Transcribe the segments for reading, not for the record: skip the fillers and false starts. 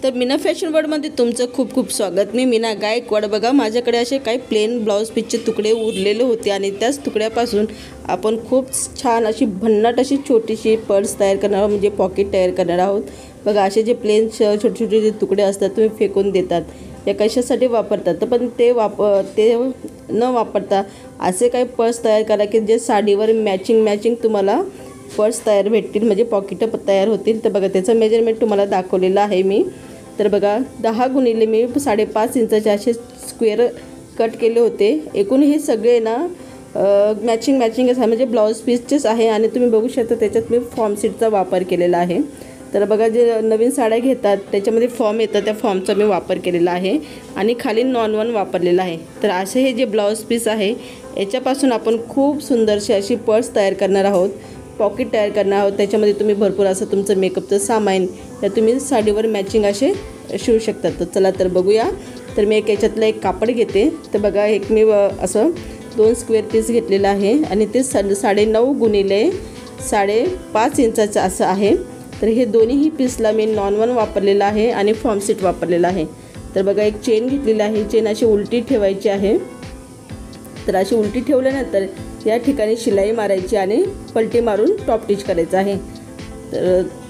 तर मीना फॅशन वर्ल्डमध्ये तुमचं खूप खूप स्वागत। मी मीना गायकवाड। बघा माझ्याकडे असे काही प्लेन ब्लाउज पीसचे तुकडे उरलेले होते आणि त्याच तुकड्यापासून आपण खूप छान अशी भन्नाट अशी छोटीशी पर्स तयार करणार आहोत, म्हणजे पॉकेट तयार करणार आहोत। बघा असे जे प्लेन छोटे छोटे जे तुकडे असतात तुम्ही फेकून देतात, या कशासाठी वापरतात, तर पण ते न वापरता असे काही पर्स तयार करा की जे साडीवर मॅचिंग तुम्हाला पर्स तयार भेटतील, म्हणजे पॉकेट तयार होतील। तर बघा त्याचं मेजरमेंट तुम्हाला दाखवलेलं आहे मी। तर बघा 10 गुणिले मी 5.5 इंचाचे असे स्क्वेअर कट केले होते। एकूण हे सगळे ना मॅचिंग आहे, म्हणजे ब्लाउज पीसचेच आहे आणि तुम्ही बघू शकता त्याच्यात मी फॉर्म सीटचा वापर केलेला आहे। तर बघा जे नवीन साड्या घेतात त्याच्यामध्ये फॉर्म येतात, त्या फॉर्मचा मी वापर केलेला आहे आणि खाली नॉन-वन वापरलेला आहे। तर असे हे जे ब्लाउज पीस आहे याच्यापासून आपण खूप सुंदरशी अशी पर्स तयार करणार आहोत, पॉकेट तयार करणार आहोत। त्याच्यामध्ये तुम्ही भरपूर असं तुमचं मेकअपचं सामान या तुम्ही साडीवर मॅचिंग असे शिवू शकतात। तर चला तर बघूया। तर मी याच्यातलं एक कापड घेते। तर बघा एक मी असं 2 स्क्वेअर पीस घेतलेला आहे आणि ते 9.5 गुणिले 5.5 इंचाचं असं आहे। तर हे दोन्ही पीसला मी नॉन-वन वापरलेला आहे आणि फॉर्म सीट वापरलेला आहे। तर बघा एक चेन घेतलेली आहे, चेन अशी उलटी ठेवायची आहे। तर अशी उलटी ठेवल्यानंतर या ठिकाणी शिलाई मारायची आणि पलटी मारून टॉप टिच करायचं आहे।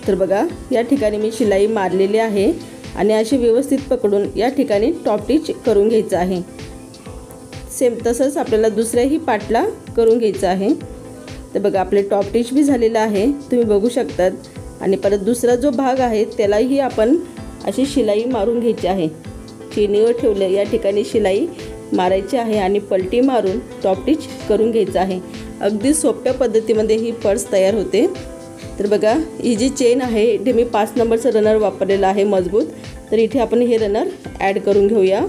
तर बघा या ठिकाणी मी शिलाई मारलेली आहे आणि अशी व्यवस्थित पकडून या ठिकाणी टॉप टिच करून घ्यायचं आहे। सेम तसंच आपल्याला दुसऱ्याही पार्टला करून घ्यायचं आहे। तर बघा आपले टॉप टिच भी झालेलं आहे, तुम्ही बघू शकतात। आणि परत दुसरा जो भाग आहे त्यालाही आपण अशी शिलाई मारून घ्यायची आहे। चेनीवर ठेवले या ठिकाणी शिलाई मारायची आहे आणि पलटी मारून टॉप टिच करून घ्यायचं आहे। अगदी सोप्या पद्धतीमध्ये ही पर्स तयार होते। तर बघा ही जी चेन आहे इथे मी 5 नंबरचं रनर वापरलेलं आहे मजबूत। तर इथे आपण हे रनर ॲड करून घेऊया।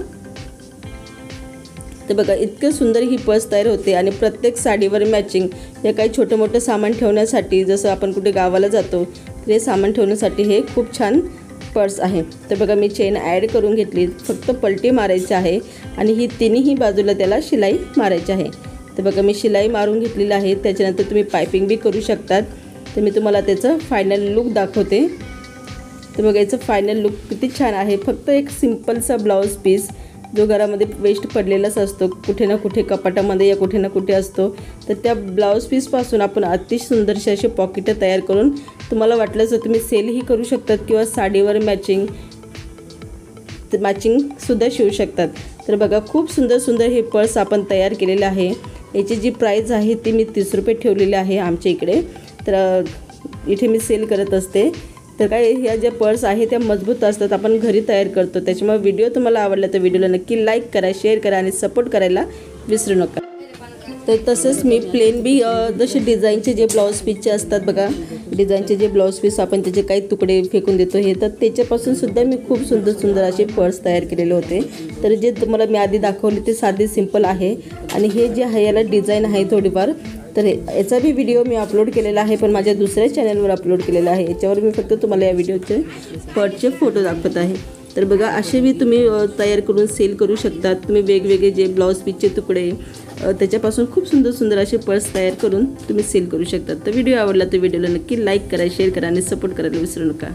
तर बघा इतकं सुंदर ही पर्स तयार होते आणि प्रत्येक साडीवर मॅचिंग या काही छोटं मोठं सामान ठेवण्यासाठी, जसं आपण कुठे गावाला जातो तर हे सामान ठेवण्यासाठी हे खूप छान पर्स आहे। तर बघा मी चेन ॲड करून घेतली, फक्त पलटी मारायची आहे आणि ही तिन्ही बाजूला त्याला शिलाई मारायची आहे। तर बघा मी शिलाई मारून घेतलेली आहे। त्याच्यानंतर तुम्ही पायपिंग बी करू शकतात। तर मी तुम्हाला त्याचं फायनल लुक दाखवते। तर बघा याचं फायनल लुक किती छान आहे। फक्त एक सिम्पलचा ब्लाऊज पीस जो घरामध्ये वेस्ट पडलेलाच असतो, कुठे ना कुठे कपाटामध्ये या कुठे ना कुठे असतो, तर त्या ब्लाऊज पीसपासून आपण अति सुंदरशी असे पॉकेट तयार करून तुम्हाला वाटलं तर तुम्ही सेलही करू शकतात किंवा साडीवर मॅचिंगसुद्धा शिवू शकतात। तर बघा खूप सुंदर हे पर्स आपण तयार केलेले आहे। याची जी प्राईस आहे ती मी 30 रुपये ठेवलेली आहे आमच्या इकडे। तर इथे मी सेल करत असते। तर काय ह्या ज्या पर्स आहे त्या मजबूत असतात, आपण घरी तयार करतो। त्याच्यामुळे व्हिडिओ तुम्हाला आवडला तर व्हिडिओला नक्की लाईक करा, शेअर करा आणि सपोर्ट करायला विसरू नका। तर तसंच मी प्लेन बी जसे डिझाईनचे जे ब्लाऊज पीसचे असतात बघा, डिझाईनचे जे ब्लाऊज पीस आपण त्याचे काही तुकडे फेकून देतो हे, तर त्याच्यापासून सुद्धा मी खूप सुंदर असे पर्स तयार केलेले होते। तर जे तुम्हाला मी आधी दाखवले ते साधे सिंपल आहे आणि हे जे आहे याला डिझाईन आहे थोडीफार। तर याचा बी व्हिडिओ मी अपलोड केलेला आहे, पण माझ्या दुसऱ्या चॅनलवर अपलोड केलेला आहे। याच्यावर मी फक्त तुम्हाला या व्हिडिओचे पर्सचे फोटो दाखवत आहे। तर बघा असे बी तुम्ही तयार करून सेल करू शकतात। तुम्ही वेगवेगळे जे ब्लाऊज पीसचे तुकडे त्याच्यापासून खूप सुंदर असे पर्स तयार करून तुम्ही सेल करू शकतात। तर व्हिडिओ आवडला तर व्हिडिओला नक्की लाईक करा, शेअर करा आणि सपोर्ट करायला विसरू नका।